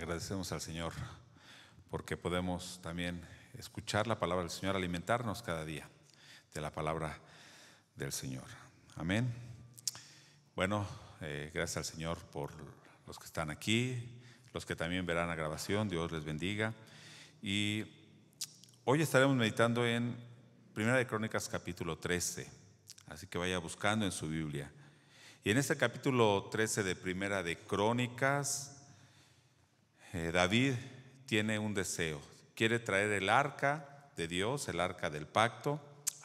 Agradecemos al Señor porque podemos también escuchar la palabra del Señor, alimentarnos cada día de la palabra del Señor. Amén. Bueno, gracias al Señor por los que están aquí, los que también verán la grabación. Dios les bendiga. Y hoy estaremos meditando en Primera de Crónicas capítulo 13, así que vaya buscando en su Biblia. Y en este capítulo 13 de Primera de Crónicas, David tiene un deseo, quiere traer el arca de Dios, el arca del pacto,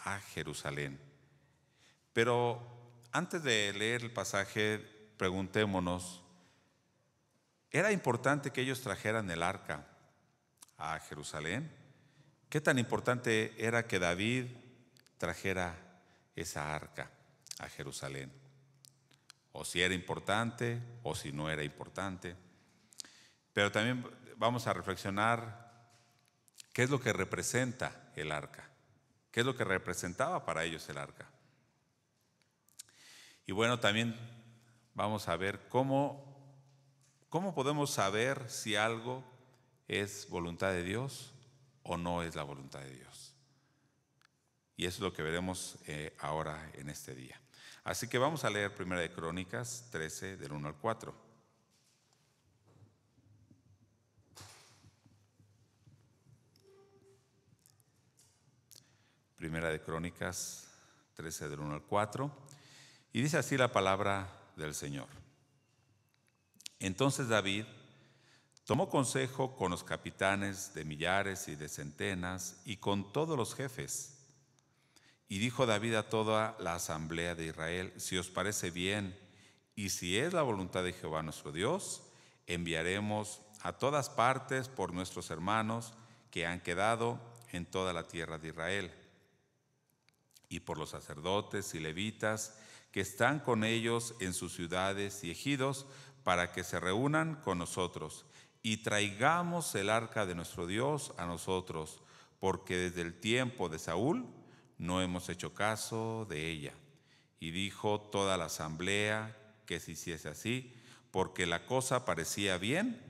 a Jerusalén. Pero antes de leer el pasaje, preguntémonos, ¿era importante que ellos trajeran el arca a Jerusalén? ¿Qué tan importante era que David trajera esa arca a Jerusalén? O si era importante o si no era importante. Pero también vamos a reflexionar qué es lo que representa el arca, qué es lo que representaba para ellos el arca. Y bueno, también vamos a ver cómo podemos saber si algo es voluntad de Dios o no es la voluntad de Dios. Y eso es lo que veremos ahora en este día. Así que vamos a leer Primera de Crónicas 13 del 1 al 4. Primera de Crónicas 13 del 1 al 4. Y dice así la palabra del Señor. Entonces David tomó consejo con los capitanes de millares y de centenas y con todos los jefes. Y dijo David a toda la asamblea de Israel: si os parece bien y si es la voluntad de Jehová nuestro Dios, enviaremos a todas partes por nuestros hermanos que han quedado en toda la tierra de Israel, y por los sacerdotes y levitas que están con ellos en sus ciudades y ejidos, para que se reúnan con nosotros y traigamos el arca de nuestro Dios a nosotros, porque desde el tiempo de Saúl no hemos hecho caso de ella. Y dijo toda la asamblea que se hiciese así, porque la cosa parecía bien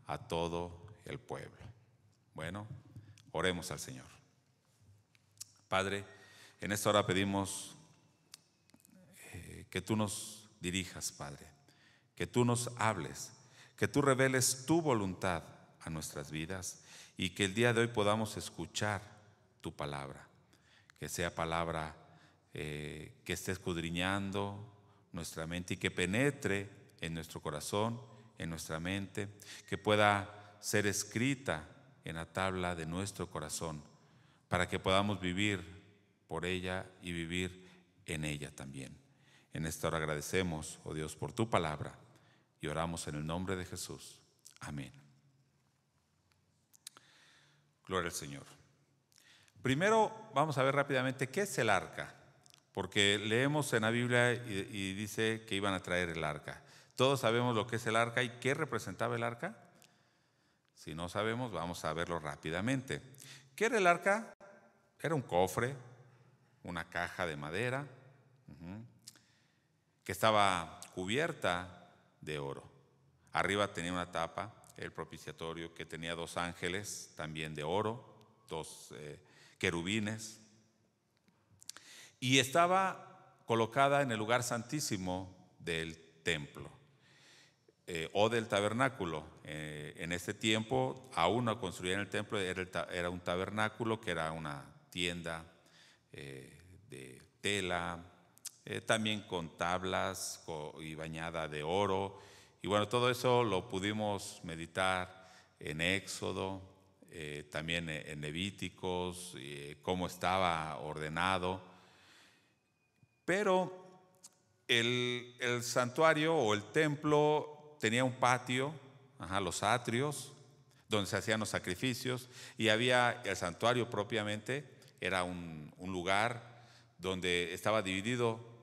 a todo el pueblo. Bueno, oremos al Señor. Padre, en esta hora pedimos que tú nos dirijas, Padre, que tú nos hables, que tú reveles tu voluntad a nuestras vidas y que el día de hoy podamos escuchar tu palabra, que sea palabra que esté escudriñando nuestra mente y que penetre en nuestro corazón, en nuestra mente, que pueda ser escrita en la tabla de nuestro corazón, para que podamos vivir por ella y vivir en ella también. En esta hora agradecemos, oh Dios, por tu palabra y oramos en el nombre de Jesús. Amén. Gloria al Señor. Primero vamos a ver rápidamente qué es el arca, porque leemos en la Biblia y dice que iban a traer el arca. Todos sabemos lo que es el arca y qué representaba el arca. Si no sabemos, vamos a verlo rápidamente. ¿Qué era el arca? Era un cofre, una caja de madera, que estaba cubierta de oro. Arriba tenía una tapa, el propiciatorio, que tenía 2 ángeles también de oro, 2 querubines, y estaba colocada en el lugar santísimo del templo o del tabernáculo. En este tiempo aún no construían el templo, era un tabernáculo que era una tienda de tela, también con tablas y bañada de oro. Y bueno, todo eso lo pudimos meditar en Éxodo, también en Levíticos, cómo estaba ordenado. Pero el santuario o el templo tenía un patio, los atrios, donde se hacían los sacrificios, y había el santuario propiamente, era un lugar donde estaba dividido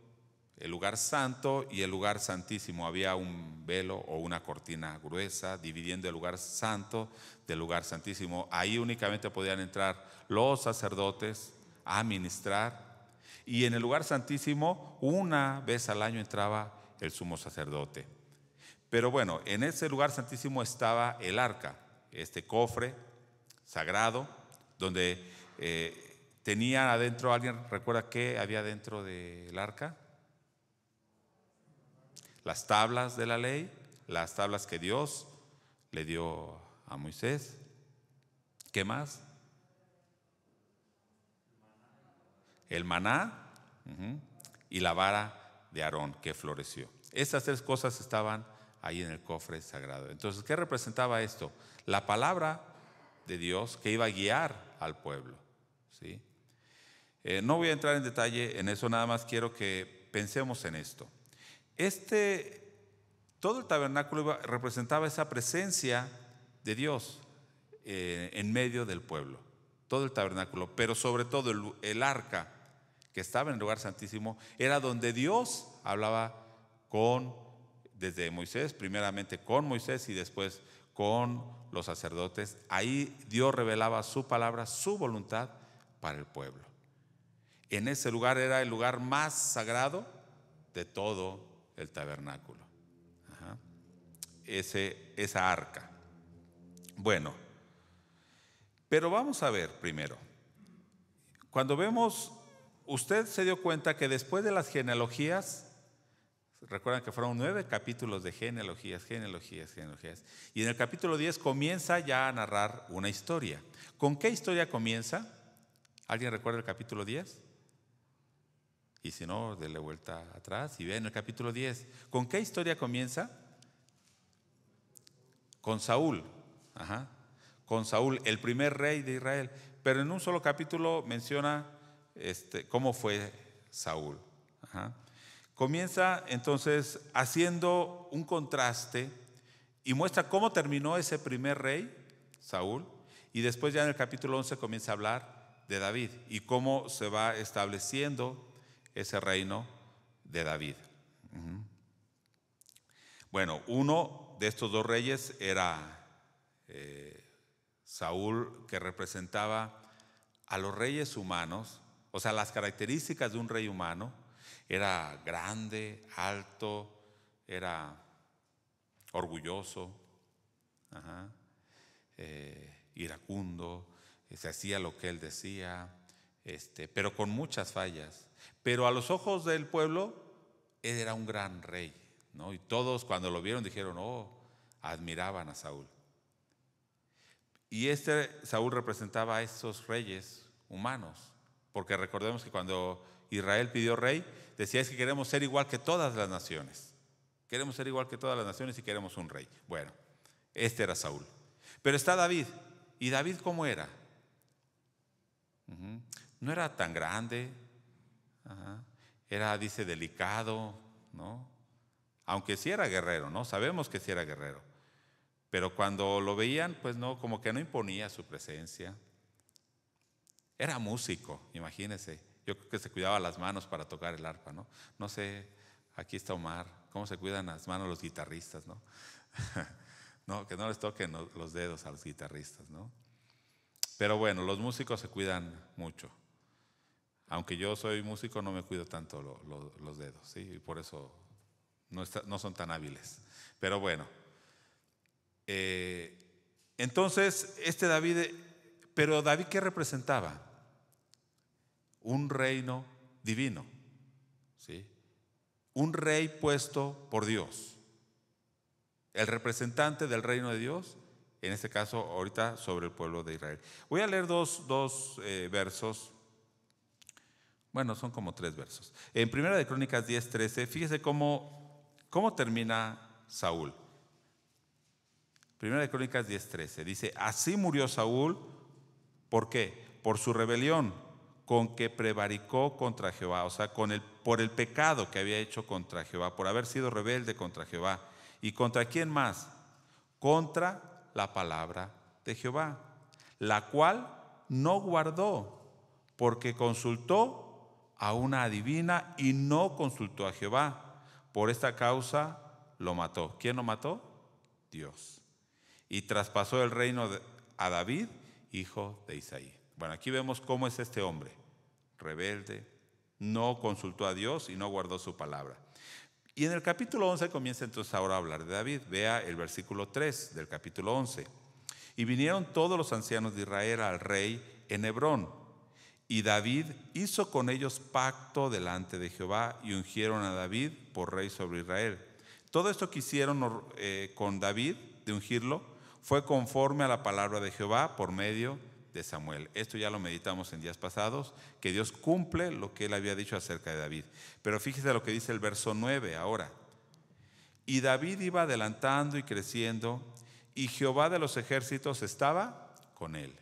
el lugar santo y el lugar santísimo. Había un velo o una cortina gruesa dividiendo el lugar santo del lugar santísimo. Ahí únicamente podían entrar los sacerdotes a ministrar, y en el lugar santísimo una vez al año entraba el sumo sacerdote. Pero bueno, en ese lugar santísimo estaba el arca, este cofre sagrado, donde tenía adentro, ¿alguien recuerda qué había dentro del arca? Las tablas de la ley, las tablas que Dios le dio a Moisés. ¿Qué más? El maná, y la vara de Aarón que floreció. Estas tres cosas estaban ahí en el cofre sagrado. Entonces, ¿qué representaba esto? La palabra de Dios que iba a guiar al pueblo, ¿sí? No voy a entrar en detalle en eso, nada más quiero que pensemos en esto. Todo el tabernáculo representaba esa presencia de Dios en medio del pueblo, todo el tabernáculo, pero sobre todo el arca que estaba en el lugar santísimo era donde Dios hablaba desde Moisés, primeramente con Moisés y después con los sacerdotes. Ahí Dios revelaba su palabra, su voluntad para el pueblo. En ese lugar era el lugar más sagrado de todo el tabernáculo. Esa arca. Bueno, pero vamos a ver primero. Cuando vemos, usted se dio cuenta que después de las genealogías, recuerdan que fueron 9 capítulos de genealogías. Y en el capítulo 10 comienza ya a narrar una historia. ¿Con qué historia comienza? ¿Alguien recuerda el capítulo 10? Y si no, dele vuelta atrás y vean el capítulo 10. ¿Con qué historia comienza? Con Saúl. Con Saúl, el primer rey de Israel. Pero en un solo capítulo menciona cómo fue Saúl. Comienza entonces haciendo un contraste y muestra cómo terminó ese primer rey, Saúl, y después ya en el capítulo 11 comienza a hablar de David y cómo se va estableciendo ese reino de David. Bueno, uno de estos dos reyes era Saúl, que representaba a los reyes humanos, o sea, las características de un rey humano. Era grande, alto, era orgulloso, iracundo, se hacía lo que él decía, pero con muchas fallas. Pero a los ojos del pueblo, él era un gran rey, ¿no? Y todos cuando lo vieron dijeron, admiraban a Saúl. Y Saúl representaba a estos reyes humanos, porque recordemos que cuando Israel pidió rey, decía: es que queremos ser igual que todas las naciones. Queremos ser igual que todas las naciones y queremos un rey. Bueno, este era Saúl. Pero está David. ¿Y David cómo era? No era tan grande. Era, dice, delicado, ¿no? Aunque sí era guerrero, ¿no? Sabemos que sí era guerrero. Pero cuando lo veían, pues no, como que no imponía su presencia. Era músico, imagínense. Yo creo que se cuidaba las manos para tocar el arpa, ¿no? No sé, aquí está Omar, cómo se cuidan las manos los guitarristas, ¿no? No, que no les toquen los dedos a los guitarristas, ¿no? Pero bueno, los músicos se cuidan mucho. Aunque yo soy músico, no me cuido tanto los dedos, ¿sí? Y por eso no son tan hábiles. Pero bueno, entonces David, pero David, ¿qué representaba? Un reino divino, ¿sí? Un rey puesto por Dios, el representante del reino de Dios, en este caso ahorita sobre el pueblo de Israel. Voy a leer dos versos, bueno, son como 3 versos. En Primera de Crónicas 10:13, fíjese cómo termina Saúl. Primera de Crónicas 10:13, dice: así murió Saúl, ¿por qué? Por su rebelión, con que prevaricó contra Jehová, o sea, por el pecado que había hecho contra Jehová, por haber sido rebelde contra Jehová. ¿Y contra quién más? Contra la palabra de Jehová, la cual no guardó, porque consultó a una adivina y no consultó a Jehová. Por esta causa lo mató. ¿Quién lo mató? Dios. Y traspasó el reino a David, hijo de Isaí. Bueno, aquí vemos cómo es este hombre, rebelde, no consultó a Dios y no guardó su palabra. Y en el capítulo 11 comienza entonces ahora a hablar de David. Vea el versículo 3 del capítulo 11. Y vinieron todos los ancianos de Israel al rey en Hebrón. Y David hizo con ellos pacto delante de Jehová y ungieron a David por rey sobre Israel. Todo esto que hicieron con David, de ungirlo, fue conforme a la palabra de Jehová por medio de Samuel. Esto ya lo meditamos en días pasados, que Dios cumple lo que él había dicho acerca de David. Pero fíjese lo que dice el verso 9 ahora. Y David iba adelantando y creciendo, y Jehová de los ejércitos estaba con él.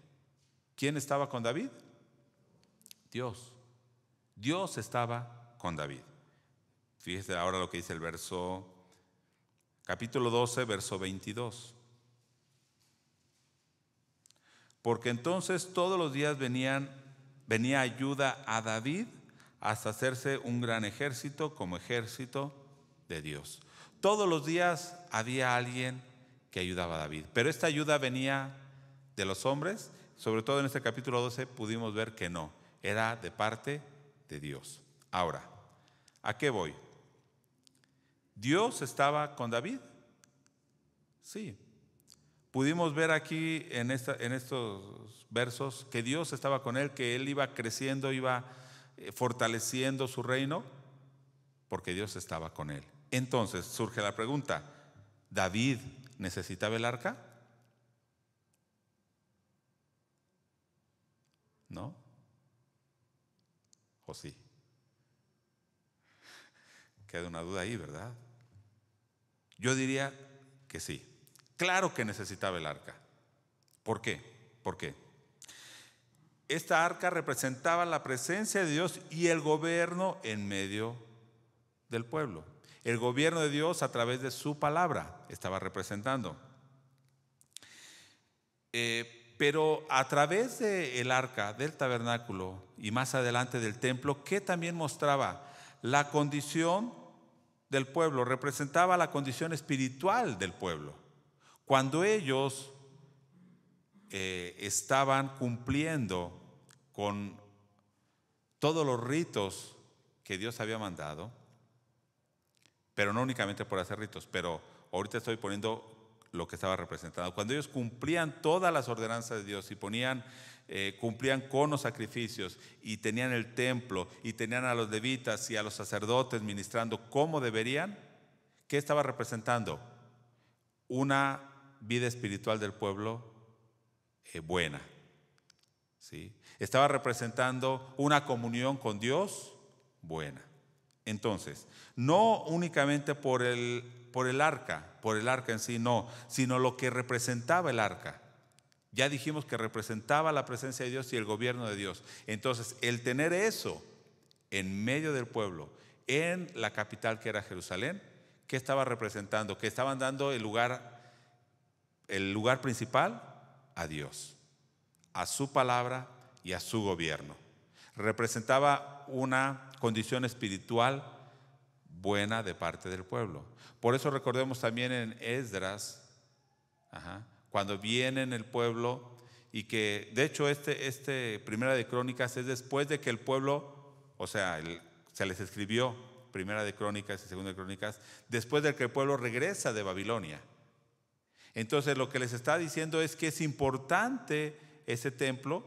¿Quién estaba con David? Dios. Dios estaba con David. Fíjese ahora lo que dice el capítulo 12, verso 22. Porque entonces todos los días venía ayuda a David hasta hacerse un gran ejército como ejército de Dios. Todos los días había alguien que ayudaba a David, pero esta ayuda venía de los hombres. Sobre todo en este capítulo 12 pudimos ver que no, era de parte de Dios. Ahora, ¿a qué voy? ¿Dios estaba con David? Sí. Pudimos ver aquí en estos versos que Dios estaba con él, que él iba creciendo, iba fortaleciendo su reino, porque Dios estaba con él. Entonces surge la pregunta, ¿David necesitaba el arca? ¿No? ¿O sí? Queda una duda ahí, ¿verdad? Yo diría que sí. Claro que necesitaba el arca. ¿Por qué? ¿Por qué? Esta arca representaba la presencia de Dios y el gobierno en medio del pueblo. El gobierno de Dios a través de su palabra estaba representando. Pero a través del arca, del tabernáculo y más adelante del templo, ¿qué también mostraba? La condición del pueblo, representaba la condición espiritual del pueblo. Cuando ellos estaban cumpliendo con todos los ritos que Dios había mandado, pero no únicamente por hacer ritos, pero ahorita estoy poniendo lo que estaba representado. Cuando ellos cumplían todas las ordenanzas de Dios y cumplían con los sacrificios y tenían el templo y tenían a los levitas y a los sacerdotes ministrando como deberían, ¿qué estaba representando? Una vida espiritual del pueblo buena, ¿sí? Estaba representando una comunión con Dios buena. Entonces, no únicamente por el arca en sí, no, sino lo que representaba el arca. Ya dijimos que representaba la presencia de Dios y el gobierno de Dios. Entonces, el tener eso en medio del pueblo, en la capital que era Jerusalén, ¿qué estaba representando? Que estaban dando el lugar principal a Dios, a su palabra y a su gobierno. Representaba una condición espiritual buena de parte del pueblo. Por eso recordemos también en Esdras, cuando viene el pueblo y que de hecho Primera de Crónicas es después de que el pueblo, se les escribió Primera de Crónicas y Segunda de Crónicas, después de que el pueblo regresa de Babilonia. Entonces lo que les está diciendo es que es importante ese templo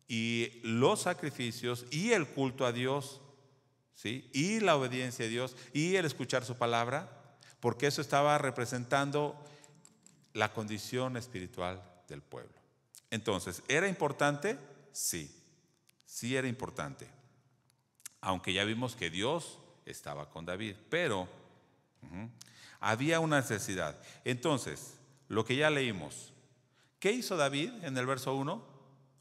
y los sacrificios y el culto a Dios, ¿sí? Y la obediencia a Dios y el escuchar su palabra, porque eso estaba representando la condición espiritual del pueblo. Entonces, ¿era importante? Sí, sí era importante. Aunque ya vimos que Dios estaba con David, pero había una necesidad. Entonces, lo que ya leímos, ¿qué hizo David en el verso 1?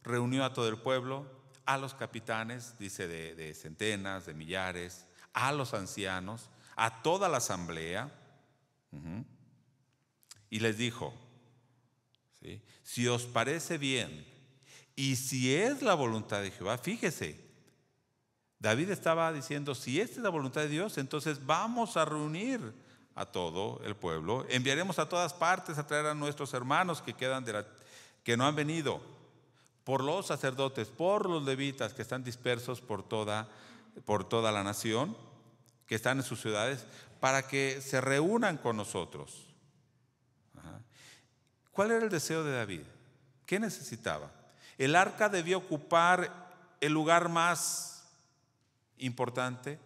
Reunió a todo el pueblo, a los capitanes, dice de centenas, de millares, a los ancianos, a toda la asamblea, y les dijo, ¿sí? Si os parece bien y si es la voluntad de Jehová, fíjese, David estaba diciendo, si esta es la voluntad de Dios, entonces vamos a reunir a todo el pueblo, enviaremos a todas partes a traer a nuestros hermanos que quedan que no han venido, por los sacerdotes, por los levitas que están dispersos por toda la nación, que están en sus ciudades para que se reúnan con nosotros. Ajá. ¿Cuál era el deseo de David? ¿Qué necesitaba? El arca debía ocupar el lugar más importante,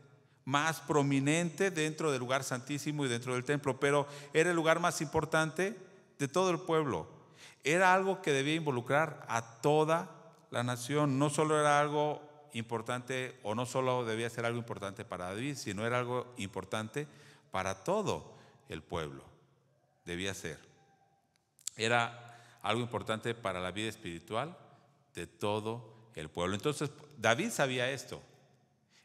más prominente dentro del lugar santísimo y dentro del templo, pero era el lugar más importante de todo el pueblo. Era algo que debía involucrar a toda la nación. No solo era algo importante, o no solo debía ser algo importante para David, sino era algo importante para todo el pueblo. Debía ser. Era algo importante para la vida espiritual de todo el pueblo. Entonces, David sabía esto.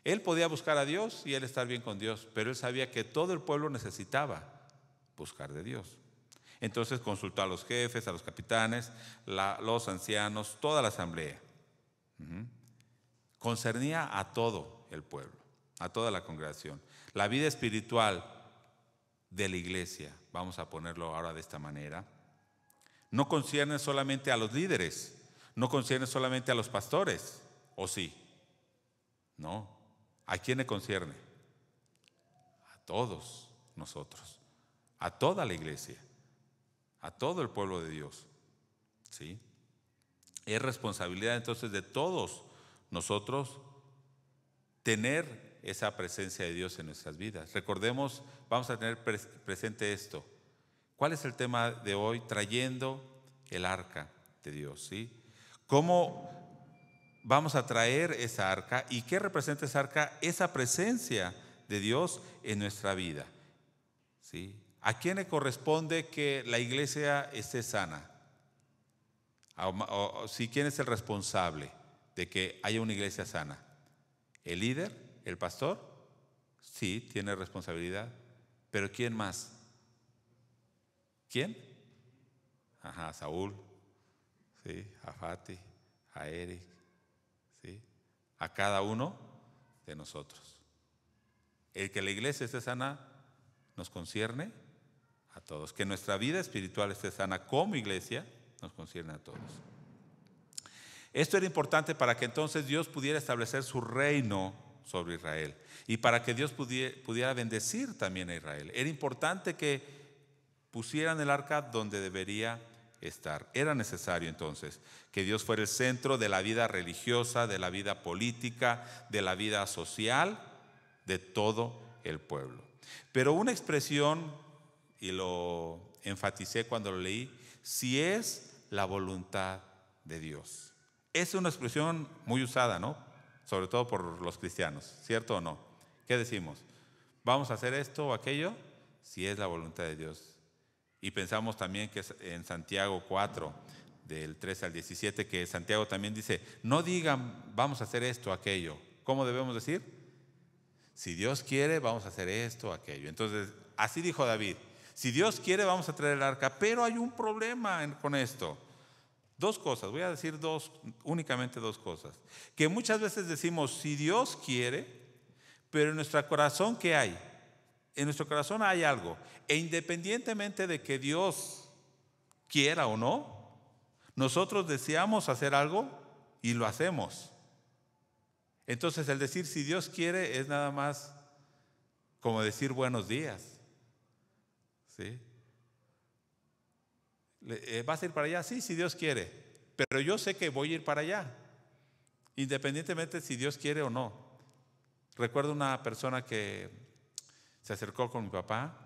Él podía buscar a Dios y él estar bien con Dios, pero él sabía que todo el pueblo necesitaba buscar de Dios. Entonces consultó a los jefes, a los capitanes, los ancianos, toda la asamblea. Concernía a todo el pueblo, a toda la congregación. La vida espiritual de la iglesia, vamos a ponerlo ahora de esta manera, no concierne solamente a los líderes, no concierne solamente a los pastores, ¿o sí? No. ¿A quién le concierne? A todos nosotros, a toda la iglesia, a todo el pueblo de Dios. ¿Sí? Es responsabilidad entonces de todos nosotros tener esa presencia de Dios en nuestras vidas. Recordemos, vamos a tener presente esto. ¿Cuál es el tema de hoy? Trayendo el arca de Dios. ¿Sí? ¿Cómo vamos a traer esa arca? ¿Y qué representa esa arca? Esa presencia de Dios en nuestra vida. ¿Sí? ¿A quién le corresponde que la iglesia esté sana? ¿Sí? ¿Quién es el responsable de que haya una iglesia sana? ¿El líder? ¿El pastor? Sí, tiene responsabilidad. ¿Pero quién más? ¿Quién? Ajá, a Saúl, ¿sí? A Fati, a Eric, ¿sí? A cada uno de nosotros. El que la iglesia esté sana nos concierne a todos. Que nuestra vida espiritual esté sana como iglesia nos concierne a todos. Esto era importante para que entonces Dios pudiera establecer su reino sobre Israel y para que Dios pudiera bendecir también a Israel. Era importante que pusieran el arca donde debería estar. Era necesario entonces que Dios fuera el centro de la vida religiosa, de la vida política, de la vida social de todo el pueblo. Pero una expresión, y lo enfaticé cuando lo leí, si es la voluntad de Dios. Es una expresión muy usada, ¿no? Sobre todo por los cristianos, ¿cierto o no? ¿Qué decimos? ¿Vamos a hacer esto o aquello? Si es la voluntad de Dios. Y pensamos también que en Santiago 4, del 13 al 17, que Santiago también dice, no digan vamos a hacer esto o aquello. ¿Cómo debemos decir? Si Dios quiere, vamos a hacer esto o aquello. Entonces, así dijo David, si Dios quiere, vamos a traer el arca, pero hay un problema con esto. Dos cosas, voy a decir únicamente dos cosas. Que muchas veces decimos, si Dios quiere, pero en nuestro corazón, ¿qué hay? En nuestro corazón hay algo. E independientemente de que Dios quiera o no, nosotros deseamos hacer algo y lo hacemos. Entonces el decir si Dios quiere es nada más como decir buenos días. ¿Sí? ¿Vas a ir para allá? Sí, si Dios quiere. Pero yo sé que voy a ir para allá, independientemente si Dios quiere o no. Recuerdo una persona que se acercó con mi papá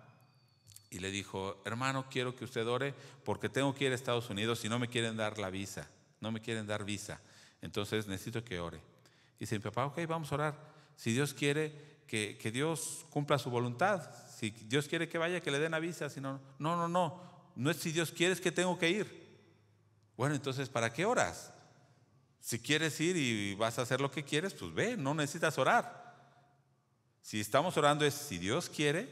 y le dijo, hermano, quiero que usted ore porque tengo que ir a Estados Unidos y no me quieren dar la visa. No me quieren dar visa. Entonces necesito que ore. Y dice mi papá, ok, vamos a orar. Si Dios quiere que Dios cumpla su voluntad. Si Dios quiere que vaya, que le den la visa. Si no, no es si Dios quiere, es que tengo que ir. Bueno, entonces, ¿para qué oras? Si quieres ir y vas a hacer lo que quieres, pues ve, no necesitas orar. Si estamos orando es si Dios quiere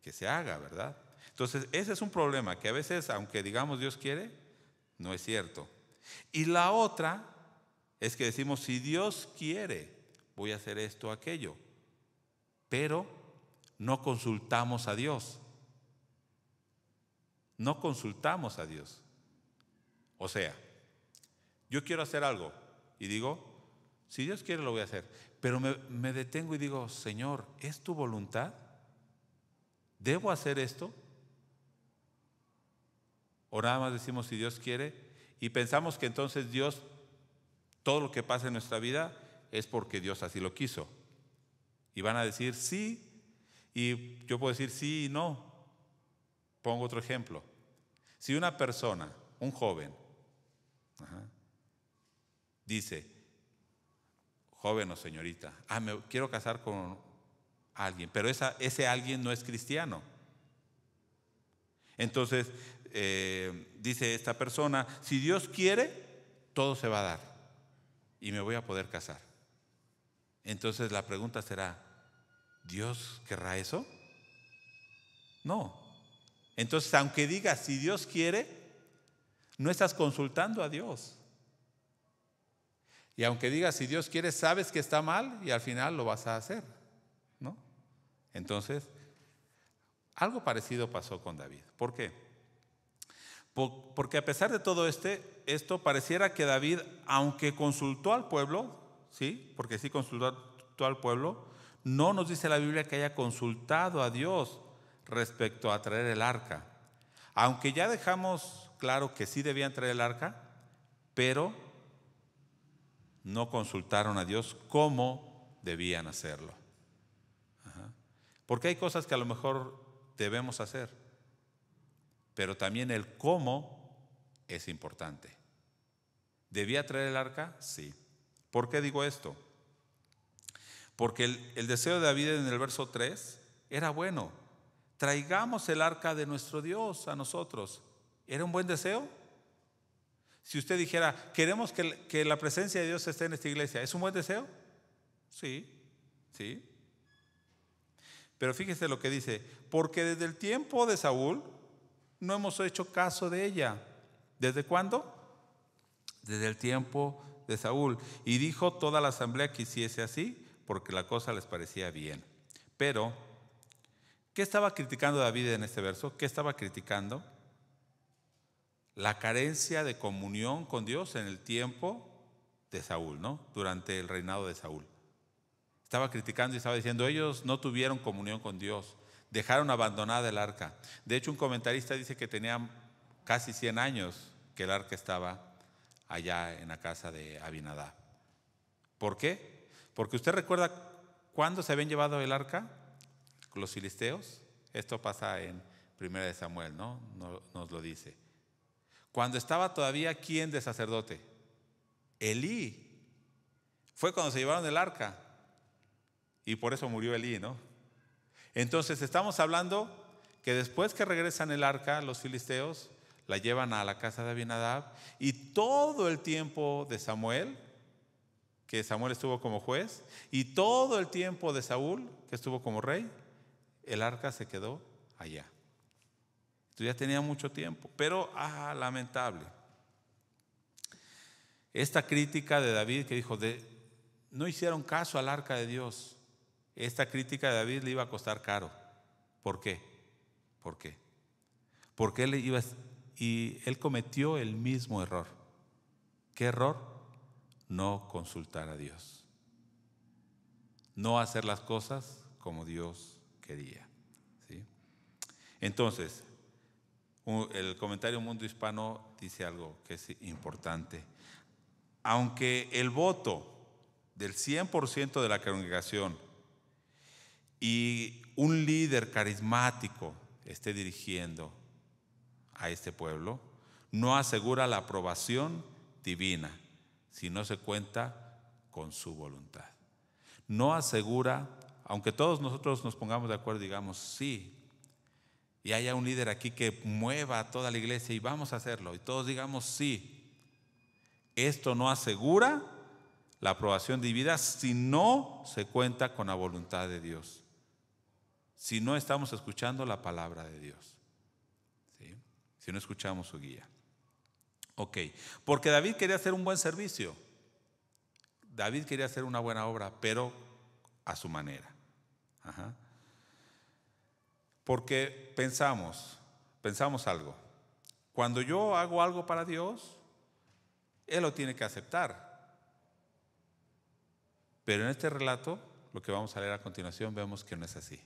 que se haga, ¿verdad? Entonces, ese es un problema que a veces, aunque digamos Dios quiere, no es cierto. Y la otra es que decimos, si Dios quiere, voy a hacer esto o aquello, pero no consultamos a Dios. No consultamos a Dios. O sea, yo quiero hacer algo y digo, Si Dios quiere lo voy a hacer. Pero me detengo y digo, Señor, ¿es tu voluntad? ¿Debo hacer esto? O nada más decimos si Dios quiere y pensamos que entonces Dios, todo lo que pasa en nuestra vida es porque Dios así lo quiso. Y van a decir sí, y yo puedo decir sí y no. Pongo otro ejemplo. Si una persona, un joven, dice, joven o señorita, me quiero casar con alguien, pero ese alguien no es cristiano. Entonces, dice esta persona, si Dios quiere, todo se va a dar y me voy a poder casar. Entonces la pregunta será, ¿Dios querrá eso? No. Entonces, aunque digas si Dios quiere, no estás consultando a Dios. Y aunque digas si Dios quiere, sabes que está mal y al final lo vas a hacer, ¿no? Entonces, algo parecido pasó con David. ¿Por qué? Porque a pesar de todo esto pareciera que David, aunque consultó al pueblo, ¿sí? Porque sí consultó al pueblo, no nos dice la Biblia que haya consultado a Dios respecto a traer el arca. Aunque ya dejamos claro que sí debían traer el arca, pero no consultaron a Dios cómo debían hacerlo. Porque hay cosas que a lo mejor debemos hacer, pero también el cómo es importante. ¿Debía traer el arca? Sí. ¿Por qué digo esto? Porque el deseo de David en el verso 3 era bueno. Traigamos el arca de nuestro Dios a nosotros. ¿Era un buen deseo? Si usted dijera, queremos que la presencia de Dios esté en esta iglesia, ¿es un buen deseo? Sí, sí. Pero fíjese lo que dice, porque desde el tiempo de Saúl no hemos hecho caso de ella. ¿Desde cuándo? Desde el tiempo de Saúl. Y dijo toda la asamblea que hiciese así, porque la cosa les parecía bien. Pero, ¿qué estaba criticando David en este verso? ¿Qué estaba criticando? La carencia de comunión con Dios en el tiempo de Saúl, ¿no? Durante el reinado de Saúl. Estaba criticando y estaba diciendo, ellos no tuvieron comunión con Dios, dejaron abandonada el arca. De hecho, un comentarista dice que tenía casi 100 años que el arca estaba allá en la casa de Abinadab. ¿Por qué? Porque usted recuerda cuándo se habían llevado el arca, los filisteos. Esto pasa en 1 Samuel, ¿no? Nos lo dice. Cuando estaba todavía, ¿quién de sacerdote? Elí. Fue cuando se llevaron el arca. Y por eso murió Elí, ¿no? Entonces estamos hablando que después que regresan el arca, los filisteos la llevan a la casa de Abinadab y todo el tiempo de Samuel, que Samuel estuvo como juez, y todo el tiempo de Saúl, que estuvo como rey, el arca se quedó allá. Entonces ya tenía mucho tiempo, pero lamentable. Esta crítica de David que dijo, no hicieron caso al arca de Dios. Esta crítica de David le iba a costar caro. ¿Por qué? ¿Por qué? Porque él cometió el mismo error. ¿Qué error? No consultar a Dios. No hacer las cosas como Dios quería. ¿Sí? Entonces, el comentario Mundo Hispano dice algo que es importante. Aunque el voto del 100% de la congregación y un líder carismático esté dirigiendo a este pueblo, no asegura la aprobación divina si no se cuenta con su voluntad. No asegura, aunque todos nosotros nos pongamos de acuerdo y digamos sí, y haya un líder aquí que mueva a toda la iglesia y vamos a hacerlo, y todos digamos sí, esto no asegura la aprobación divina si no se cuenta con la voluntad de Dios. Si no estamos escuchando la palabra de Dios, ¿sí? Si no escuchamos su guía. Ok, porque David quería hacer un buen servicio. David quería hacer una buena obra, pero a su manera. Porque pensamos algo. Cuando yo hago algo para Dios, Él lo tiene que aceptar. Pero en este relato, lo que vamos a leer a continuación, vemos que no es así.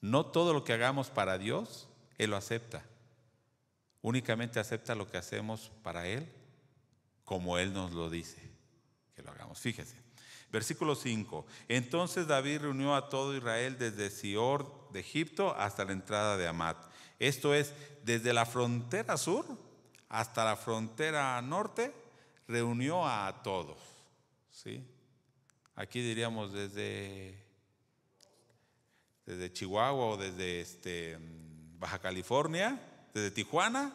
No todo lo que hagamos para Dios, Él lo acepta. Únicamente acepta lo que hacemos para Él, como Él nos lo dice que lo hagamos. Fíjese, versículo 5. Entonces David reunió a todo Israel desde Sior de Egipto hasta la entrada de Hamat. Esto es, desde la frontera sur hasta la frontera norte, reunió a todos. ¿Sí? Aquí diríamos desde Chihuahua o desde Baja California, desde Tijuana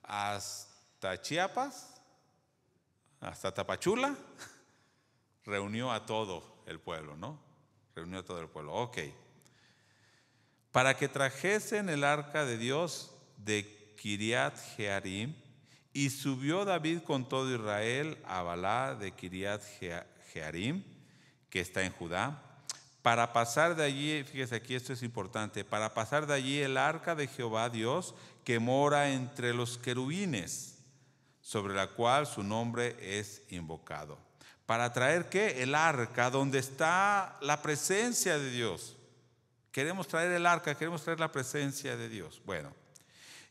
hasta Chiapas, hasta Tapachula, reunió a todo el pueblo, ¿no? Reunió a todo el pueblo, ok. Para que trajesen el arca de Dios de Kiriat Jearim, y subió David con todo Israel a Balá de Kiriat Jearim, que está en Judá, para pasar de allí, fíjese aquí, esto es importante, para pasar de allí el arca de Jehová Dios, que mora entre los querubines, sobre la cual su nombre es invocado. ¿Para traer qué? El arca, donde está la presencia de Dios. Queremos traer el arca, queremos traer la presencia de Dios. Bueno,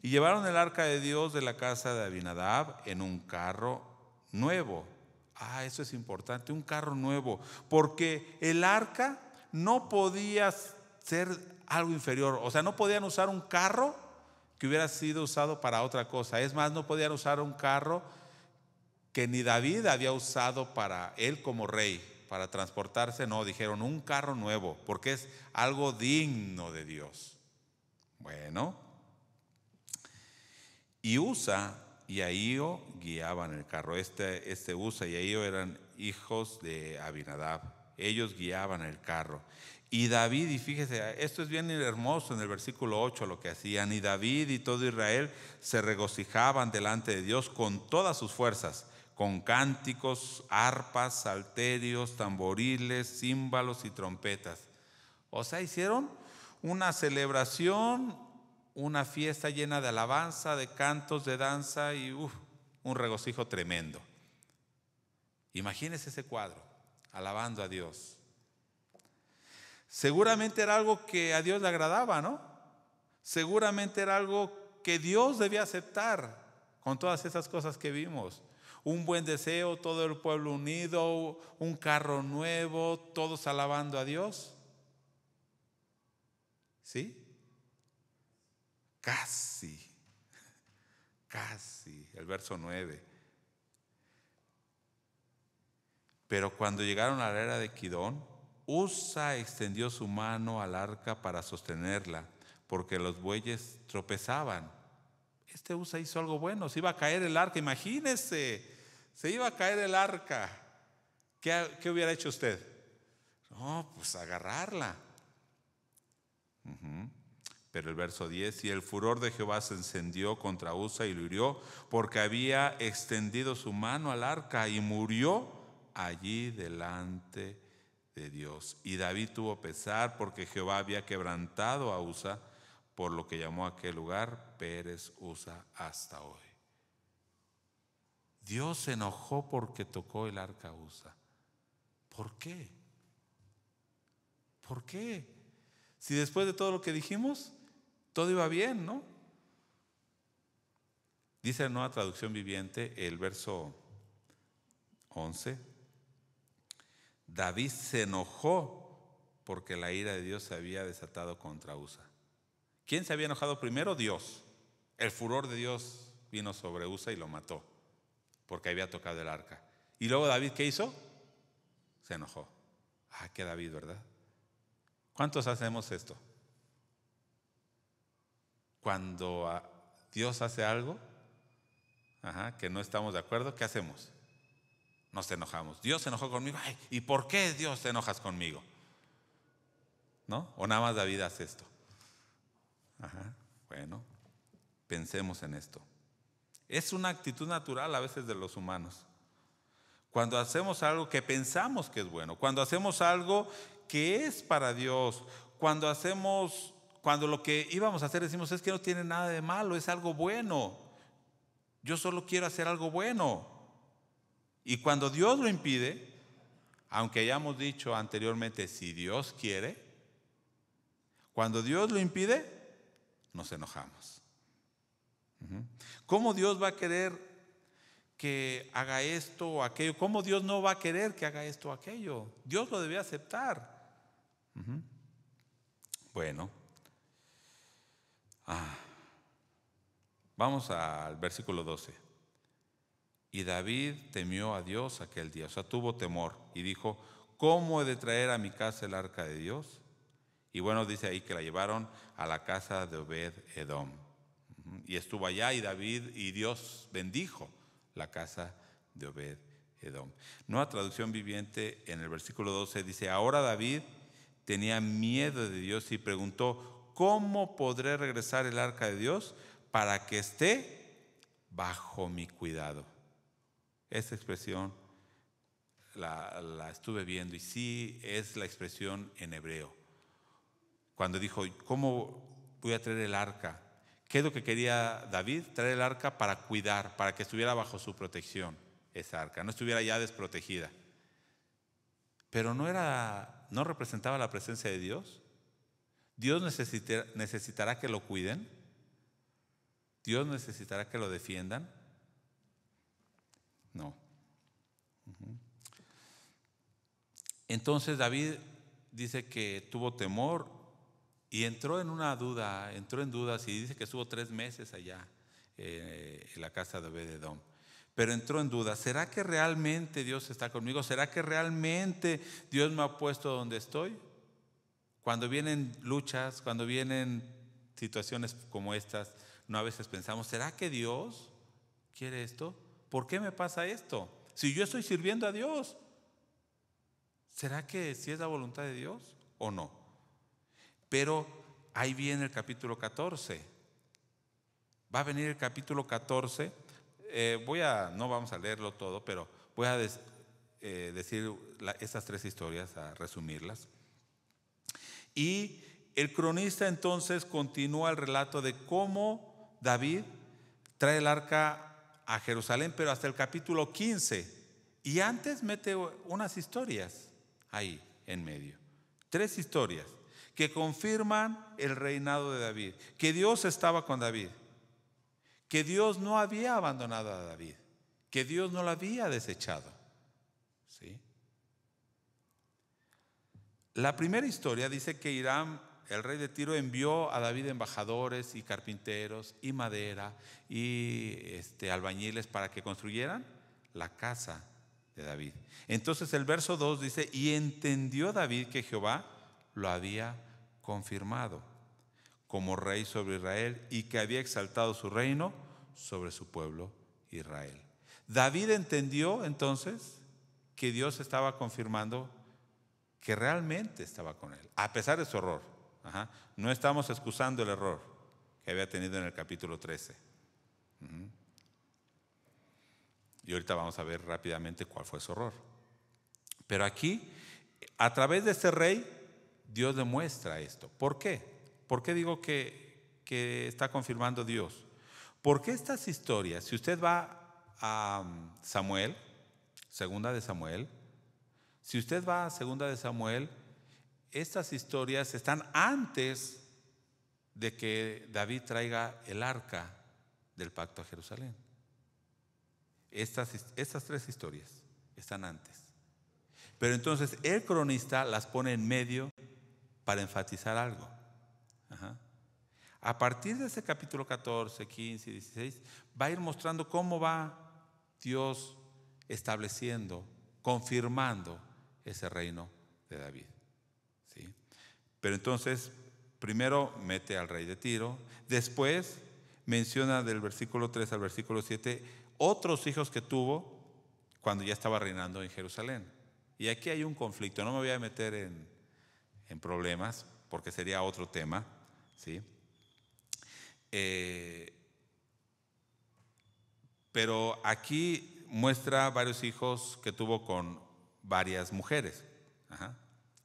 y llevaron el arca de Dios de la casa de Abinadab en un carro nuevo. Eso es importante, un carro nuevo, porque el arca no podía ser algo inferior. O sea, no podían usar un carro que hubiera sido usado para otra cosa. Es más, no podían usar un carro que ni David había usado para él como rey, para transportarse. No, dijeron un carro nuevo, porque es algo digno de Dios. Bueno, y Usa y Ahío guiaban el carro. Usa y Ahío eran hijos de Abinadab. Ellos guiaban el carro. Y David, y fíjese, esto es bien hermoso en el versículo 8 lo que hacían. Y David y todo Israel se regocijaban delante de Dios con todas sus fuerzas, con cánticos, arpas, salterios, tamboriles, címbalos y trompetas. O sea, hicieron una celebración, una fiesta llena de alabanza, de cantos, de danza y un regocijo tremendo. Imagínese ese cuadro, alabando a Dios. Seguramente era algo que a Dios le agradaba, ¿no? Seguramente era algo que Dios debía aceptar con todas esas cosas que vimos. Un buen deseo, todo el pueblo unido, un carro nuevo, todos alabando a Dios. ¿Sí? Casi, el verso 9. Pero cuando llegaron a la era de Kidón, Usa extendió su mano al arca para sostenerla, porque los bueyes tropezaban. Usa hizo algo bueno, se iba a caer el arca, imagínese, se iba a caer el arca. ¿Qué hubiera hecho usted? No, pues agarrarla. Pero el verso 10, y el furor de Jehová se encendió contra Usa y lo hirió, porque había extendido su mano al arca y murió allí delante de Dios. Y David tuvo pesar porque Jehová había quebrantado a Usa, por lo que llamó a aquel lugar Pérez Usa hasta hoy. Dios se enojó porque tocó el arca a Usa. ¿Por qué? ¿Por qué? Si después de todo lo que dijimos, todo iba bien, ¿no? Dice la Nueva Traducción Viviente, el verso 11, David se enojó porque la ira de Dios se había desatado contra Usa. ¿Quién se había enojado primero? Dios. El furor de Dios vino sobre Usa y lo mató porque había tocado el arca. Y luego David, ¿qué hizo? Se enojó. Qué David, ¿verdad? ¿Cuántos hacemos esto? Cuando Dios hace algo que no estamos de acuerdo, ¿qué hacemos? Nos enojamos. Dios se enojó conmigo. ¿Y por qué Dios te enojas conmigo? ¿No? ¿O nada más David hace esto? Bueno, pensemos en esto. Es una actitud natural a veces de los humanos. Cuando hacemos algo que pensamos que es bueno, cuando hacemos algo que es para Dios, cuando lo que íbamos a hacer decimos es que no tiene nada de malo, es algo bueno. Yo solo quiero hacer algo bueno. Y cuando Dios lo impide, aunque hayamos dicho anteriormente, si Dios quiere, cuando Dios lo impide, nos enojamos. ¿Cómo Dios va a querer que haga esto o aquello? ¿Cómo Dios no va a querer que haga esto o aquello? Dios lo debe aceptar. Bueno, vamos al versículo 12. Y David temió a Dios aquel día, o sea, tuvo temor y dijo: ¿cómo he de traer a mi casa el arca de Dios? Y bueno, dice ahí que la llevaron a la casa de Obed-Edom. Y estuvo allá, y David y Dios bendijo la casa de Obed-Edom. Nueva Traducción Viviente, en el versículo 12 dice: ahora David tenía miedo de Dios y preguntó: ¿cómo podré regresar el arca de Dios para que esté bajo mi cuidado? Esa expresión la estuve viendo, y sí es la expresión en hebreo. Cuando dijo: ¿cómo voy a traer el arca? ¿Qué es lo que quería David? Traer el arca para cuidar, para que estuviera bajo su protección, esa arca, no estuviera ya desprotegida. Pero no representaba la presencia de Dios. Dios necesitará que lo cuiden. Dios necesitará que lo defiendan. No. Entonces David dice que tuvo temor y entró en dudas, y dice que estuvo 3 meses allá en la casa de Obed-Edom. Pero entró en dudas: ¿será que realmente Dios está conmigo? ¿Será que realmente Dios me ha puesto donde estoy? Cuando vienen luchas, cuando vienen situaciones como estas, no, a veces pensamos: ¿será que Dios quiere esto? ¿Por qué me pasa esto? Si yo estoy sirviendo a Dios, ¿será que sí es la voluntad de Dios o no? Pero ahí viene el capítulo 14. Va a venir el capítulo 14. No vamos a leerlo todo, pero voy a decir estas 3 historias, a resumirlas. Y el cronista entonces continúa el relato de cómo David trae el arca a Jerusalén, pero hasta el capítulo 15. Y antes mete unas historias ahí en medio. 3 historias que confirman el reinado de David, que Dios estaba con David, que Dios no había abandonado a David, que Dios no lo había desechado. ¿Sí? La primera historia dice que Hiram, el rey de Tiro, envió a David embajadores y carpinteros y madera y albañiles para que construyeran la casa de David. Entonces el verso 2 dice: y entendió David que Jehová lo había confirmado como rey sobre Israel, y que había exaltado su reino sobre su pueblo Israel. David entendió entonces que Dios estaba confirmando que realmente estaba con él, a pesar de su error. No estamos excusando el error que había tenido en el capítulo 13. Y ahorita vamos a ver rápidamente cuál fue su error. Pero aquí, a través de este rey, Dios demuestra esto. ¿Por qué? ¿Por qué digo que está confirmando Dios? Porque estas historias, si usted va a Samuel, segunda de Samuel, si usted va a segunda de Samuel, estas historias están antes de que David traiga el arca del pacto a Jerusalén. Estas 3 historias están antes. Pero entonces el cronista las pone en medio para enfatizar algo. A partir de ese capítulo 14, 15 y 16 va a ir mostrando cómo va Dios estableciendo, confirmando ese reino de David. ¿Sí? Pero entonces primero mete al rey de Tiro, después menciona del versículo 3 al versículo 7 otros hijos que tuvo cuando ya estaba reinando en Jerusalén. Y aquí hay un conflicto. No me voy a meter en problemas porque sería otro tema, ¿sí? Pero aquí muestra varios hijos que tuvo con varias mujeres.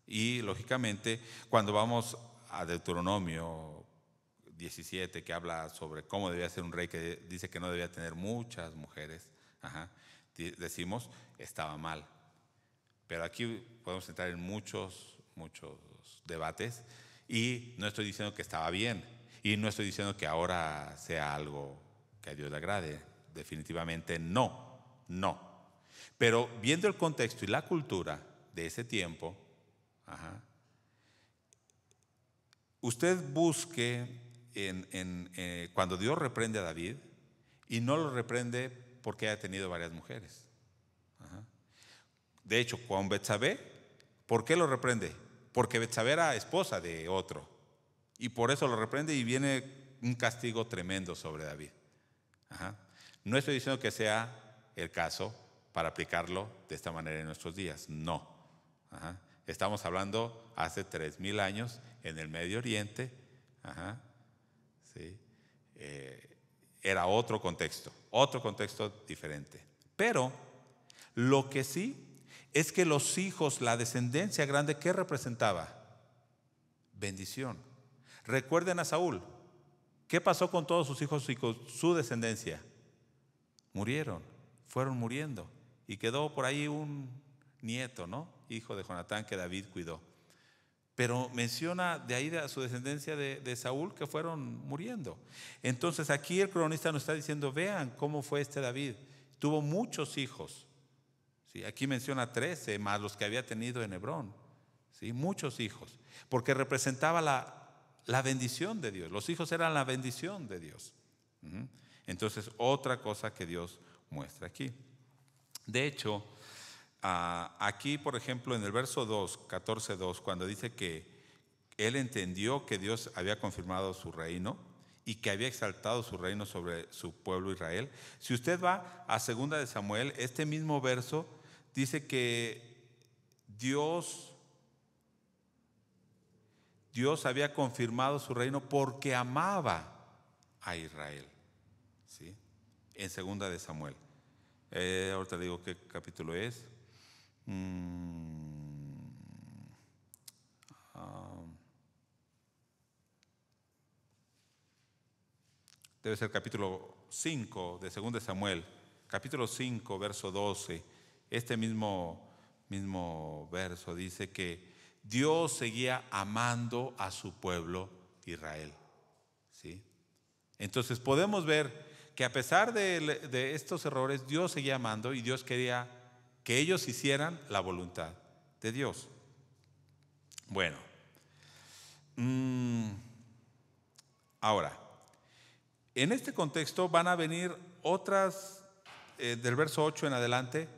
Y lógicamente, cuando vamos a Deuteronomio 17, que habla sobre cómo debía ser un rey, que dice que no debía tener muchas mujeres, decimos, estaba mal. Pero aquí podemos entrar en muchos debates y no estoy diciendo que estaba bien y no estoy diciendo que ahora sea algo que a Dios le agrade. Definitivamente no. Pero viendo el contexto y la cultura de ese tiempo, usted busque cuando Dios reprende a David, y no lo reprende porque haya tenido varias mujeres. De hecho, con Betsabé, ¿por qué lo reprende? Porque Betsabé era esposa de otro, y por eso lo reprende y viene un castigo tremendo sobre David. No estoy diciendo que sea el caso para aplicarlo de esta manera en nuestros días, no. Estamos hablando hace 3000 años en el Medio Oriente. ¿Sí? Era otro contexto diferente. Pero lo que sí es que los hijos, la descendencia grande, ¿qué representaba? Bendición. Recuerden a Saúl. ¿Qué pasó con todos sus hijos y con su descendencia? Murieron, fueron muriendo. Y quedó por ahí un nieto, ¿no? Hijo de Jonatán, que David cuidó. Pero menciona de ahí a su descendencia de Saúl que fueron muriendo. Entonces aquí el cronista nos está diciendo, vean cómo fue este David. Tuvo muchos hijos. ¿Sí? Aquí menciona 13 más los que había tenido en Hebrón. ¿Sí? Muchos hijos. Porque representaba la bendición de Dios. Los hijos eran la bendición de Dios. Entonces, otra cosa que Dios muestra aquí. De hecho, aquí, por ejemplo, en el verso 2, 14:2, cuando dice que él entendió que Dios había confirmado su reino y que había exaltado su reino sobre su pueblo Israel. Si usted va a 2 de Samuel, este mismo verso dice que Dios había confirmado su reino porque amaba a Israel. ¿Sí? En 2 de Samuel. Ahorita le digo qué capítulo es. Debe ser capítulo 5 de 2 de Samuel, capítulo 5, verso 12. Este mismo verso dice que Dios seguía amando a su pueblo Israel. ¿Sí? Entonces podemos ver que a pesar de estos errores, Dios seguía amando y Dios quería que ellos hicieran la voluntad de Dios. Bueno, ahora, en este contexto van a venir otras, del verso 8 en adelante,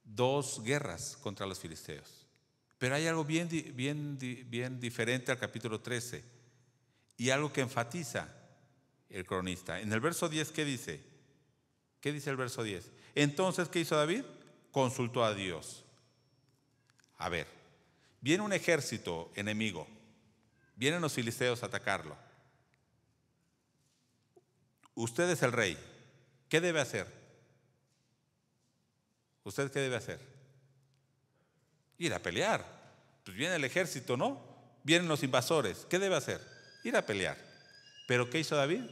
2 guerras contra los filisteos. Pero hay algo bien diferente al capítulo 13 y algo que enfatiza el cronista. En el verso 10, ¿qué dice? ¿Qué dice el verso 10? Entonces, ¿qué hizo David? Consultó a Dios. A ver, viene un ejército enemigo, vienen los filisteos a atacarlo. Usted es el rey. ¿Qué debe hacer? ¿Usted qué debe hacer? Ir a pelear. Pues viene el ejército, ¿no? Vienen los invasores. ¿Qué debe hacer? Ir a pelear. ¿Pero qué hizo David?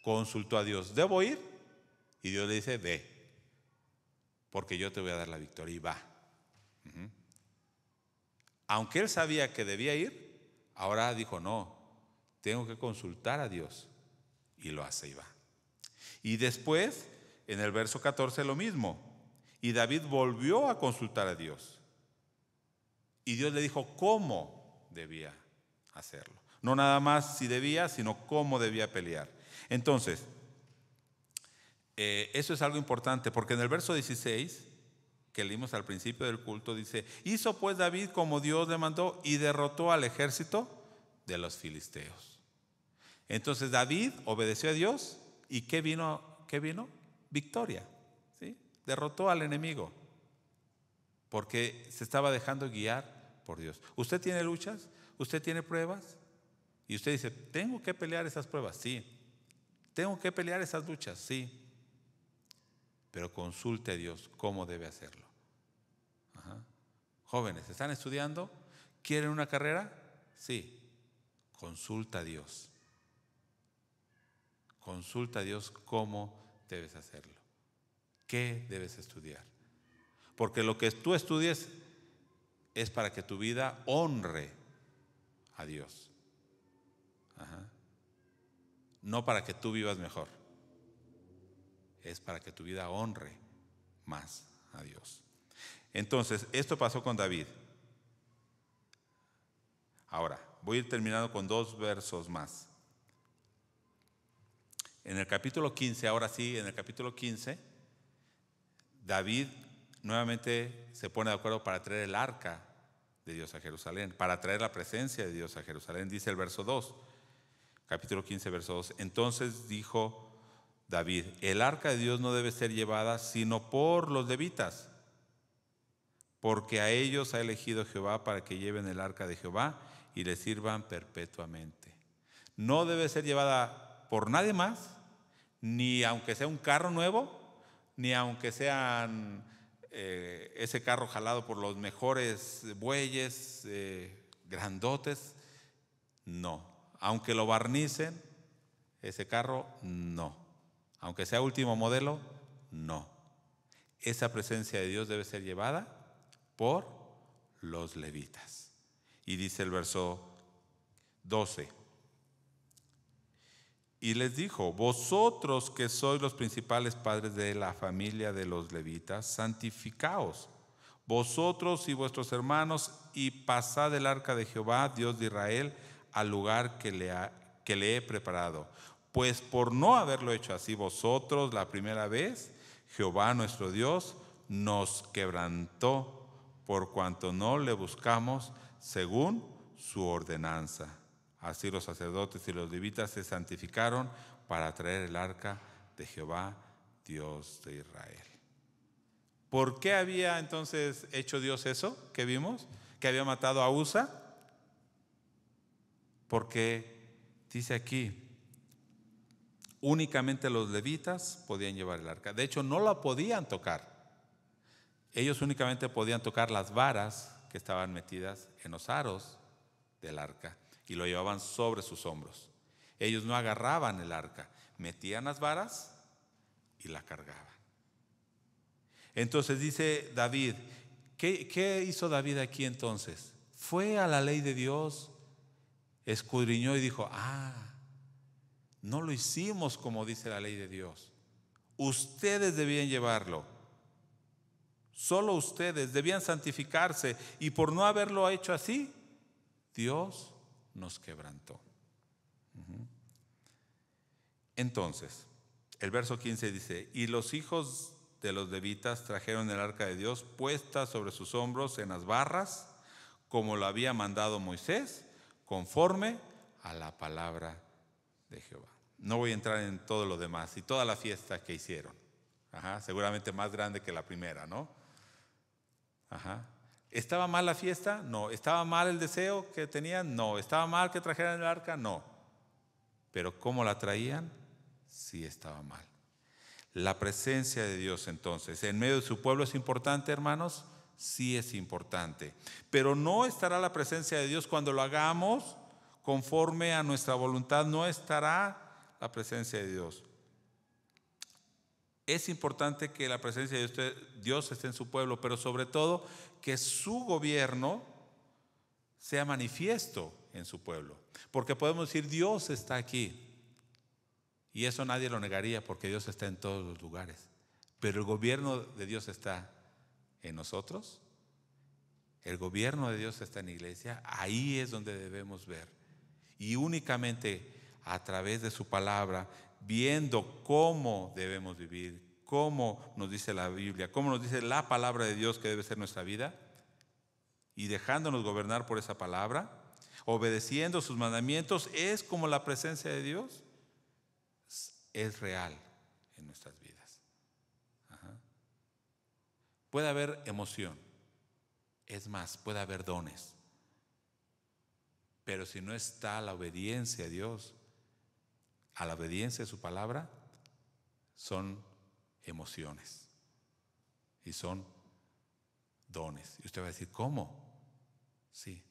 Consultó a Dios. ¿Debo ir? Y Dios le dice, ve, porque yo te voy a dar la victoria. Y va. Aunque él sabía que debía ir, ahora dijo, no, tengo que consultar a Dios. Y lo hace y va. Y después, en el verso 14, lo mismo. Y David volvió a consultar a Dios. Y Dios le dijo cómo debía hacerlo. No nada más si debía, sino cómo debía pelear. Entonces, eso es algo importante, porque en el verso 16, que leímos al principio del culto, dice, hizo pues David como Dios le mandó y derrotó al ejército de los filisteos. Entonces David obedeció a Dios y ¿qué vino? Victoria. ¿Sí? Derrotó al enemigo porque se estaba dejando guiar por Dios. ¿Usted tiene luchas? ¿Usted tiene pruebas? Y usted dice, ¿tengo que pelear esas pruebas? Sí. ¿Tengo que pelear esas luchas? Sí. Pero consulte a Dios cómo debe hacerlo. Jóvenes, ¿están estudiando? ¿Quieren una carrera? Sí. Consulta a Dios. Consulta a Dios cómo debes hacerlo. ¿Qué debes estudiar? Porque lo que tú estudies es para que tu vida honre a Dios. Ajá. No para que tú vivas mejor. Es para que tu vida honre más a Dios. Entonces, esto pasó con David. Ahora, voy a ir terminando con 2 versos más. En el capítulo 15, ahora sí, en el capítulo 15, David nuevamente se pone de acuerdo para traer el arca de Dios a Jerusalén, para traer la presencia de Dios a Jerusalén. Dice el verso 2, capítulo 15, verso 2. Entonces dijo David: el arca de Dios no debe ser llevada sino por los levitas, porque a ellos ha elegido Jehová para que lleven el arca de Jehová y le sirvan perpetuamente. No debe ser llevada por nadie más, ni aunque sea un carro nuevo, ni aunque sean ese carro jalado por los mejores bueyes grandotes. No, aunque lo barnicen, ese carro no, aunque sea último modelo, no. Esa presencia de Dios debe ser llevada por los levitas. Y dice el verso 12: y les dijo: vosotros que sois los principales padres de la familia de los levitas, santificaos vosotros y vuestros hermanos, y pasad el arca de Jehová, Dios de Israel, al lugar que le he preparado. Pues por no haberlo hecho así vosotros la primera vez, Jehová nuestro Dios nos quebrantó, por cuanto no le buscamos según su ordenanza. Así los sacerdotes y los levitas se santificaron para traer el arca de Jehová, Dios de Israel. ¿Por qué había entonces hecho Dios eso que vimos? ¿Que había matado a Usa? Porque dice aquí, únicamente los levitas podían llevar el arca. De hecho, no la podían tocar. Ellos únicamente podían tocar las varas que estaban metidas en los aros del arca y lo llevaban sobre sus hombros. Ellos no agarraban el arca, metían las varas y la cargaban. Entonces dice David, ¿qué hizo David aquí entonces? Fue a la ley de Dios, escudriñó y dijo: no lo hicimos como dice la ley de Dios. Ustedes debían llevarlo. Solo ustedes debían santificarse, y por no haberlo hecho así, Dios nos quebrantó. Entonces, el verso 15 dice: y los hijos de los levitas trajeron el arca de Dios puesta sobre sus hombros en las barras, como lo había mandado Moisés, conforme a la palabra de Jehová. No voy a entrar en todo lo demás y toda la fiesta que hicieron. Seguramente más grande que la primera, ¿no? ¿Estaba mal la fiesta? No. ¿Estaba mal el deseo que tenían? No. ¿Estaba mal que trajeran el arca? No. Pero ¿cómo la traían? Sí estaba mal. La presencia de Dios entonces en medio de su pueblo es importante, hermanos. Sí es importante. Pero no estará la presencia de Dios cuando lo hagamos conforme a nuestra voluntad. No estará la presencia de Dios. Es importante que la presencia de Dios esté en su pueblo, pero sobre todo que su gobierno sea manifiesto en su pueblo. Porque podemos decir: Dios está aquí. Y eso nadie lo negaría, porque Dios está en todos los lugares. Pero el gobierno de Dios está en nosotros. El gobierno de Dios está en la iglesia. Ahí es donde debemos ver. Y únicamente a través de su palabra, viendo cómo debemos vivir, cómo nos dice la Biblia, cómo nos dice la palabra de Dios que debe ser nuestra vida, y dejándonos gobernar por esa palabra, obedeciendo sus mandamientos, es como la presencia de Dios es real en nuestras vidas. Puede haber emoción, es más, puede haber dones, pero si no está la obediencia a Dios, a la obediencia de su palabra, son emociones y son dones. Y usted va a decir: ¿cómo? Sí.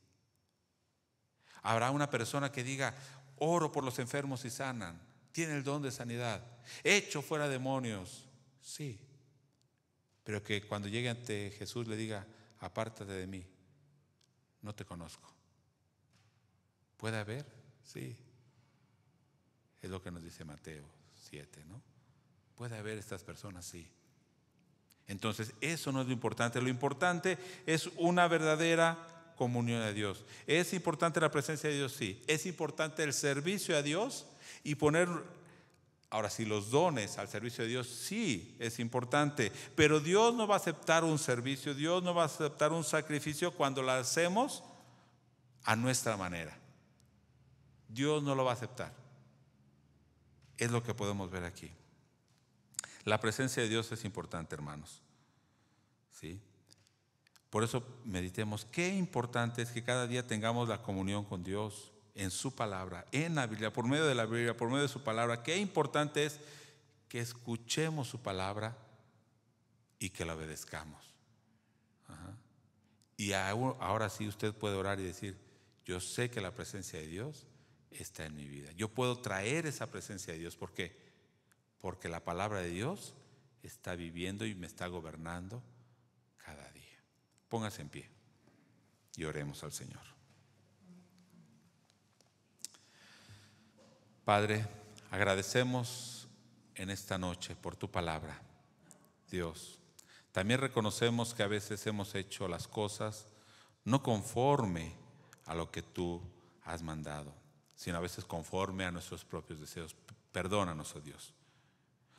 Habrá una persona que diga: oro por los enfermos y sanan. Tiene el don de sanidad. Echo fuera demonios. Sí. pero que cuando llegue ante Jesús le diga: apártate de mí, no te conozco. ¿Puede haber? Sí. Es lo que nos dice Mateo 7, ¿no? Puede haber estas personas, sí. Entonces, eso no es lo importante. Lo importante es una verdadera comunión a Dios. ¿Es importante la presencia de Dios? Sí. ¿Es importante el servicio a Dios? Y poner, ahora sí, los dones al servicio de Dios, sí, es importante. Pero Dios no va a aceptar un servicio, Dios no va a aceptar un sacrificio cuando lo hacemos a nuestra manera. Dios no lo va a aceptar. Es lo que podemos ver aquí. La presencia de Dios es importante, hermanos. ¿Sí? Por eso meditemos qué importante es que cada día tengamos la comunión con Dios en su palabra, en la Biblia, por medio de la Biblia, por medio de su palabra. Qué importante es que escuchemos su palabra y que la obedezcamos. Ajá. Y ahora sí usted puede orar y decir: yo sé que la presencia de Dios está en mi vida. Yo puedo traer esa presencia de Dios. ¿Por qué? Porque la palabra de Dios está viviendo y me está gobernando cada día. Póngase en pie y oremos al Señor. Padre, agradecemos en esta noche por tu palabra, Dios. También reconocemos que a veces hemos hecho las cosas no conforme a lo que tú has mandado, sino a veces conforme a nuestros propios deseos. Perdónanos, oh Dios.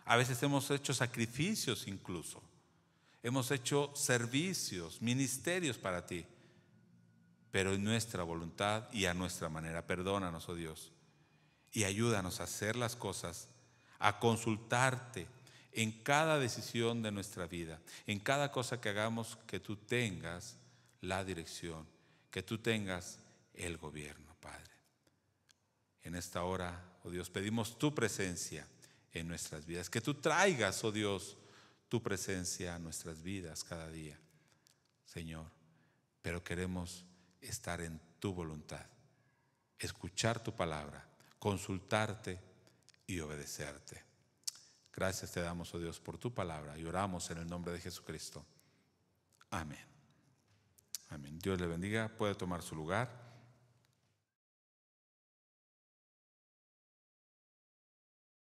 A veces hemos hecho sacrificios incluso. Hemos hecho servicios, ministerios para ti, pero en nuestra voluntad y a nuestra manera. Perdónanos, oh Dios, y ayúdanos a hacer las cosas, a consultarte en cada decisión de nuestra vida, en cada cosa que hagamos, que tú tengas la dirección, que tú tengas el gobierno, Padre. En esta hora, oh Dios, pedimos tu presencia en nuestras vidas, que tú traigas, oh Dios, tu presencia a nuestras vidas cada día, Señor. Pero queremos estar en tu voluntad, escuchar tu palabra, consultarte y obedecerte. Gracias te damos, oh Dios, por tu palabra, y oramos en el nombre de Jesucristo. Amén. Amén. Dios le bendiga. Puede tomar su lugar.